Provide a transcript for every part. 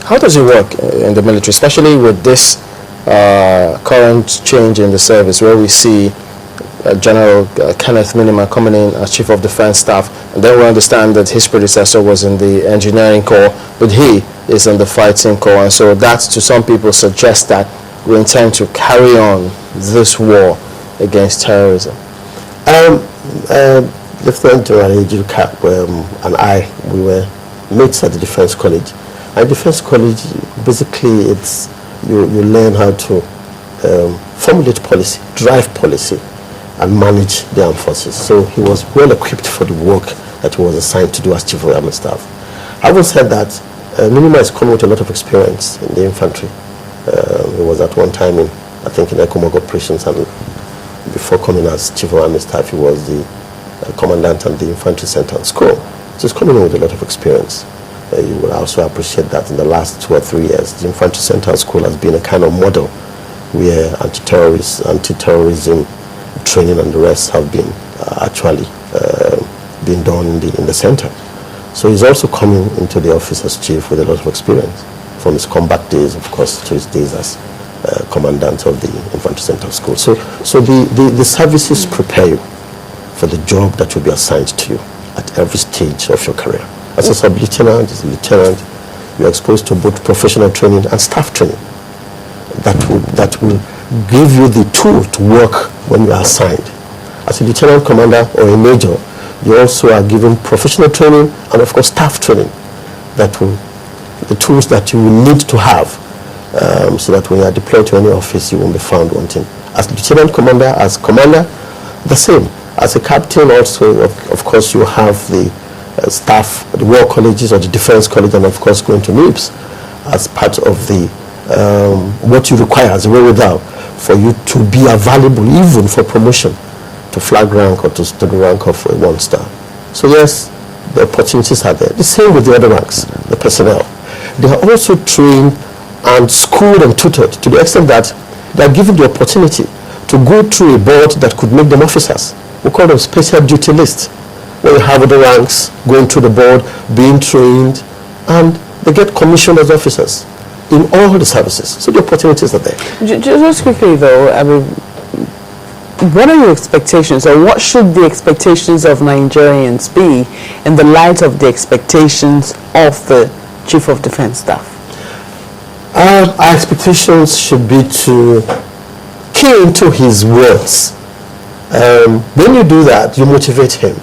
How does it work in the military, especially with this current change in the service, where we see General Kenneth Minima coming in as Chief of Defense Staff, and then we understand that his predecessor was in the Engineering Corps, but he is in the Fighting Corps, and so that to some people suggests that we intend to carry on this war against terrorism. Lieutenant General Ejiri Cap and I, we were mates at the Defense College. At Defense College, basically, it's you learn how to formulate policy, drive policy, and manage the armed forces. So he was well equipped for the work that he was assigned to do as Chief of Army Staff. Having said that, Minima is coming with a lot of experience in the infantry. He was at one time in, I think, in Economic Operations, and before coming as Chief of Army Staff, he was the Commandant at the Infantry Center and School. So he's coming in with a lot of experience. You will also appreciate that in the last 2 or 3 years, the Infantry Center and School has been a kind of model where anti-terrorism training and the rest have been actually being done in the center. So he's also coming into the office as chief with a lot of experience, from his combat days, of course, to his days as commandant of the Infantry Center School. So the services prepare you for the job that will be assigned to you at every stage of your career. As a sub-lieutenant, as a lieutenant, you're exposed to both professional training and staff training that will give you the tool to work when you are assigned. As a lieutenant commander or a major, you also are given professional training and, of course, staff training, the tools that you will need to have so that when you are deployed to any office, you won't be found wanting. As lieutenant commander, as commander, the same. As a captain also, of course, you have the staff, the war colleges or the defense college, and of course going to NIPS as part of the what you require as a wherewithal for you to be available even for promotion to flag rank or to the rank of a 1-star. So yes, the opportunities are there. The same with the other ranks, the personnel. They are also trained and schooled and tutored to the extent that they are given the opportunity to go through a board that could make them officers. We call them special duty lists, where you have other ranks going through the board, being trained, and they get commissioned as officers in all the services. So the opportunities are there. Just quickly though, I mean, what are your expectations, or what should the expectations of Nigerians be in the light of the expectations of the Chief of Defense Staff? Our expectations should be to key into his words. When you do that, you motivate him.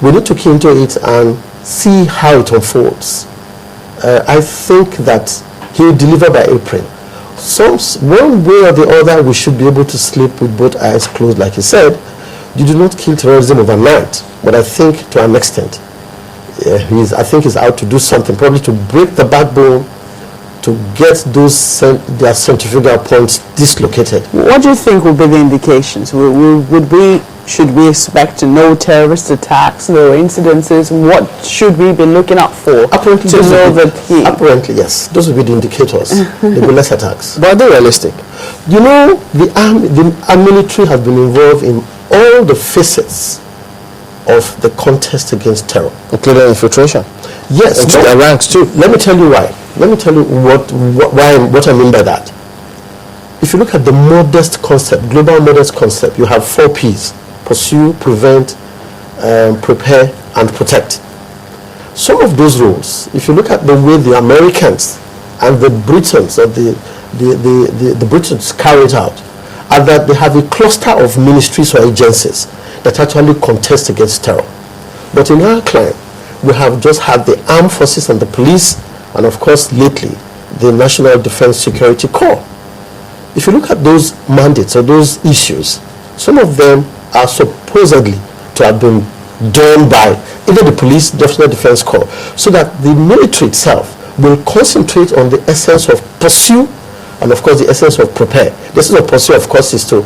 We need to key into it and see how it unfolds. I think that he will deliver by April. One way or the other, we should be able to sleep with both eyes closed. Like he said, you do not kill terrorism overnight, but I think to an extent, I think he's out to do something, probably to break the backbone, to get their centrifugal points dislocated. What do you think will be the indications? Should we expect no terrorist attacks, no incidences? What should we be looking out for Apparently, yes. Those will be the indicators. There will be less attacks. But are they realistic? You know, the military has been involved in all the facets of the contest against terror. Including infiltration? Yes. Into their ranks too. Let me tell you why. Let me tell you what I mean by that. If you look at the modest concept, global modest concept, you have 4 Ps: pursue, prevent, prepare, and protect. Some of those roles, if you look at the way the Americans and the Britons or the Britons carry it out, are that they have a cluster of ministries or agencies that actually contest against terror. But in our climate, we have just had the armed forces and the police, and of course lately the National Defense Security Corps. If you look at those mandates or those issues, some of them are supposedly to have been done by either the police, National Defense Corps, so that the military itself will concentrate on the essence of pursue and of course the essence of prepare. The essence of pursue, of course, is to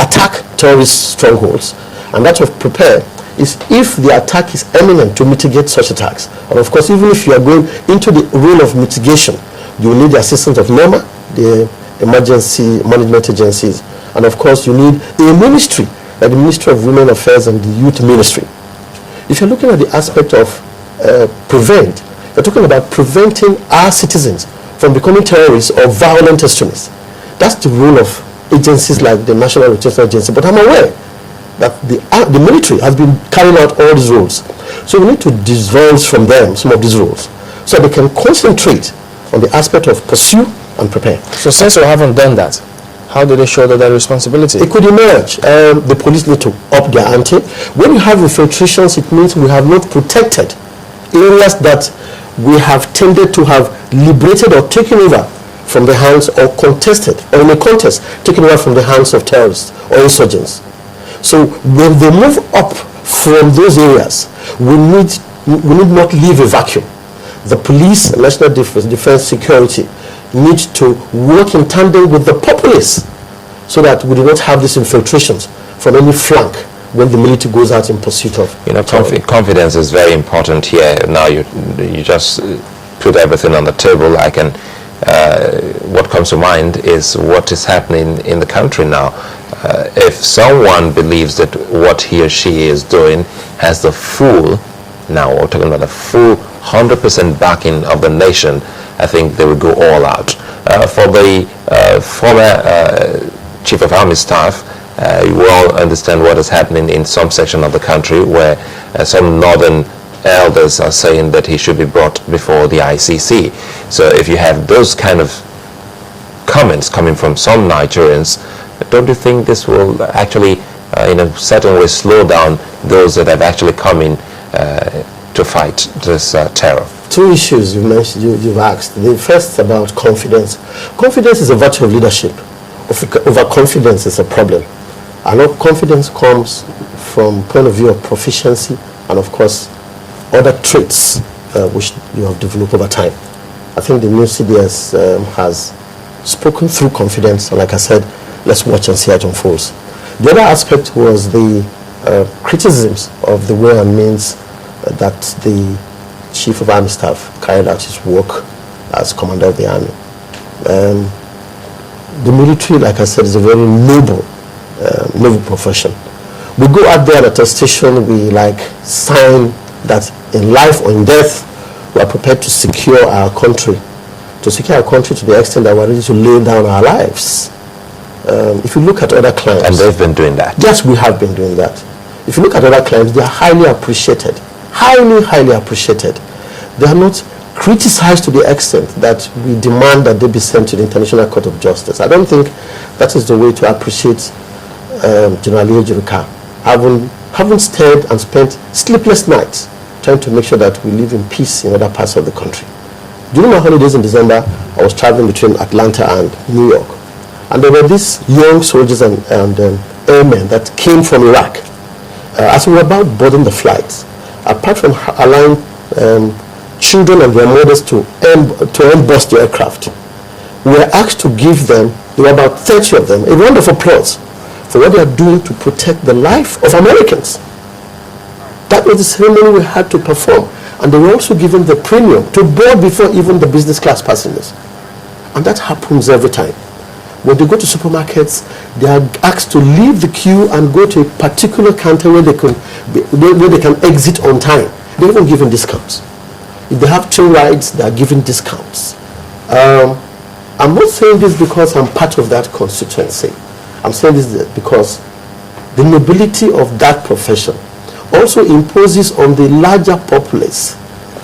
attack terrorist strongholds, and that of prepare is if the attack is imminent, to mitigate such attacks. And of course, even if you are going into the role of mitigation, you will need the assistance of NOMA, the emergency management agencies, and of course you need a ministry, like the Ministry of Women Affairs and the Youth Ministry. If you're looking at the aspect of prevent, We're talking about preventing our citizens from becoming terrorists or violent extremists. That's the role of agencies like the National Retention Agency. But I'm aware that the military has been carrying out all these roles. So we need to divulge from them some of these roles so they can concentrate on the aspect of pursue and prepare. So since we haven't done that, how do they shoulder their responsibility? It could emerge. The police need to up their ante. When you have infiltrations, it means we have not protected areas that we have tended to have liberated or taken over from the hands or contested, or in a contest, taken over from the hands of terrorists or insurgents. So when they move up from those areas, we need not leave a vacuum. The police, national defense, security need to work in tandem with the populace so that we do not have these infiltrations from any flank when the military goes out in pursuit of. Confidence is very important here. Now you just put everything on the table. What comes to mind is what is happening in the country now. If someone believes that what he or she is doing has the full, now we're talking about the full 100% backing of the nation, I think they would go all out. For the former Chief of Army Staff, you all understand what is happening in some section of the country where some northern elders are saying that he should be brought before the ICC. So if you have those kind of comments coming from some Nigerians, don't you think this will actually, in a certain way, slow down those that have actually come in to fight this terror? Two issues you mentioned, you've asked. The first about confidence. Confidence is a virtue of leadership. Overconfidence is a problem. And confidence comes from point of view of proficiency and, of course, other traits which you have developed over time. I think the new CDS has spoken through confidence, and like I said, let's watch and see how it unfolds. The other aspect was the criticisms of the way and means that the Chief of Army Staff carried out his work as Commander of the Army. The military, like I said, is a very noble profession. We go out there and at a station, we sign that in life or in death, we are prepared to secure our country. To secure our country to the extent that we are ready to lay down our lives. If you look at other clients... And they've been doing that. Yes, we have been doing that. If you look at other clients, they are highly appreciated. Highly, highly appreciated. They are not criticized to the extent that we demand that they be sent to the International Court of Justice. I don't think that is the way to appreciate General Ejirika. Having stayed and spent sleepless nights trying to make sure that we live in peace in other parts of the country. During my holidays in December, I was traveling between Atlanta and New York. And there were these young soldiers and airmen that came from Iraq. As we were about boarding the flights, apart from allowing children and their mothers to emboss the aircraft, we were asked to give them, there were about 30 of them, a round of applause for what they are doing to protect the life of Americans. That was the ceremony we had to perform. And they were also given the premium to board before even the business class passengers. And that happens every time. When they go to supermarkets, they are asked to leave the queue and go to a particular counter where they can exit on time. They're even given discounts. If they have train rides, they are given discounts. I'm not saying this because I'm part of that constituency. I'm saying this because the nobility of that profession also imposes on the larger populace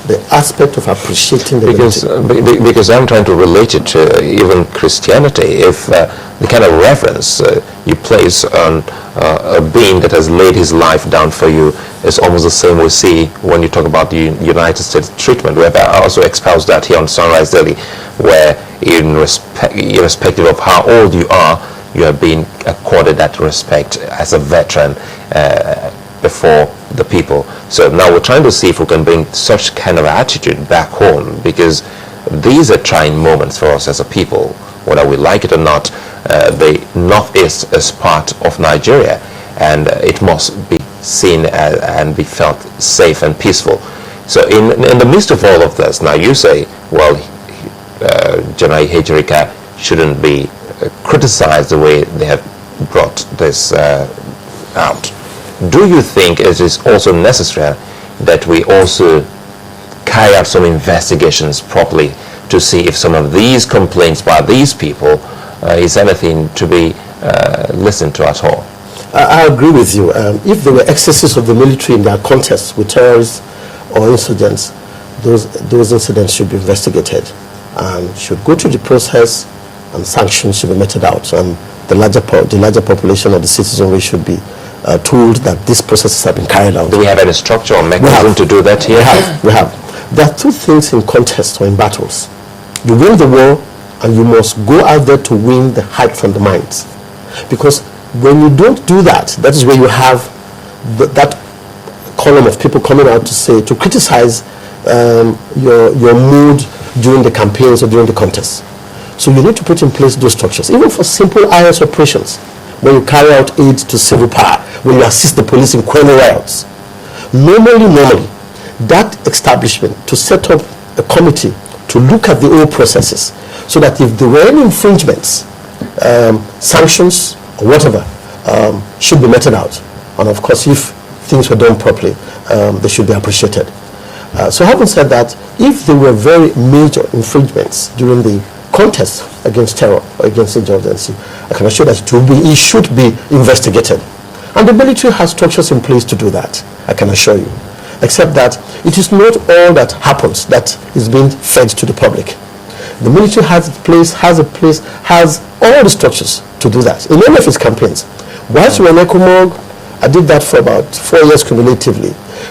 the aspect of appreciating the because I'm trying to relate it to even Christianity. If the kind of reverence you place on a being that has laid his life down for you is almost the same we see when you talk about the United States treatment. Where I also espouse that here on Sunrise Daily, where irrespective of how old you are being accorded that respect as a veteran before the people. So now we're trying to see if we can bring such kind of attitude back home, because these are trying moments for us as a people, whether we like it or not. The Northeast is part of Nigeria, and it must be seen and be felt safe and peaceful. So in the midst of all of this, now you say, well, General Ejirika shouldn't be criticized the way they have brought this out. Do you think it is also necessary that we also carry out some investigations properly to see if some of these complaints by these people is anything to be listened to at all. I agree with you. If there were excesses of the military in their contests with terrorists or insurgents, those incidents should be investigated and should go through the process, and sanctions should be meted out. And the larger population of the citizenry should be told that these processes have been carried out. Do we have any structure or mechanism to do that here? We have. There are two things in contests or in battles. You win the war, and you must go out there to win the hearts and the minds. Because when you don't do that, that is where you have that column of people coming out to criticize your mood during the campaigns or during the contests. So you need to put in place those structures, even for simple IS operations, when you carry out aid to civil power, when you assist the police in quelling riots. Normally, that establishment to set up a committee to look at the old processes, so that if there were any infringements, sanctions or whatever should be meted out. And of course, if things were done properly, they should be appreciated. So having said that, if there were very major infringements during the contest against terror or against insurgency, I can assure that it should be investigated. And the military has structures in place to do that, I can assure you. Except that it is not all that happens that is being fed to the public. The military has all the structures to do that in any of its campaigns. Whilst we were in Ekomog, I did that for about 4 years cumulatively.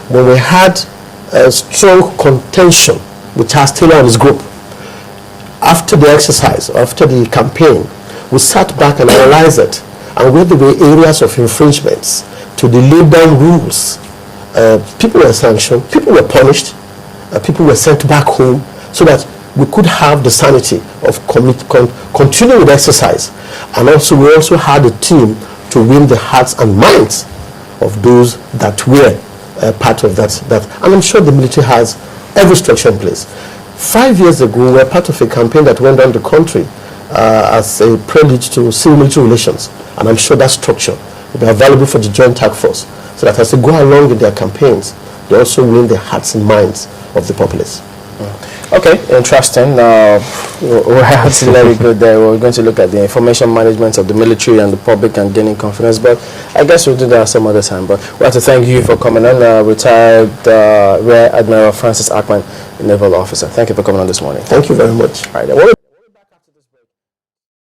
When we had a strong contention with Charles Taylor and his group, after the exercise, after the campaign, we sat back and analyzed it, and where there were areas of infringements to the laid down rules, people were sanctioned, people were punished, people were sent back home, so that we could have the sanity of continuing with exercise. And also we also had a team to win the hearts and minds of those that were part of that. And I'm sure the military has every structure in place. 5 years ago, we were part of a campaign that went around the country as a prelude to civil military relations. And I'm sure that structure will be available for the Joint Task Force, so that as they go along in their campaigns, they also win the hearts and minds of the populace. Okay, interesting. We're out to let it go there. We're going to look at the information management of the military and the public and gaining confidence, but I guess we'll do that some other time. But we have to thank you for coming on, retired Rear Admiral Francis Akpan, Naval Officer. Thank you for coming on this morning. Thank you very much. All right,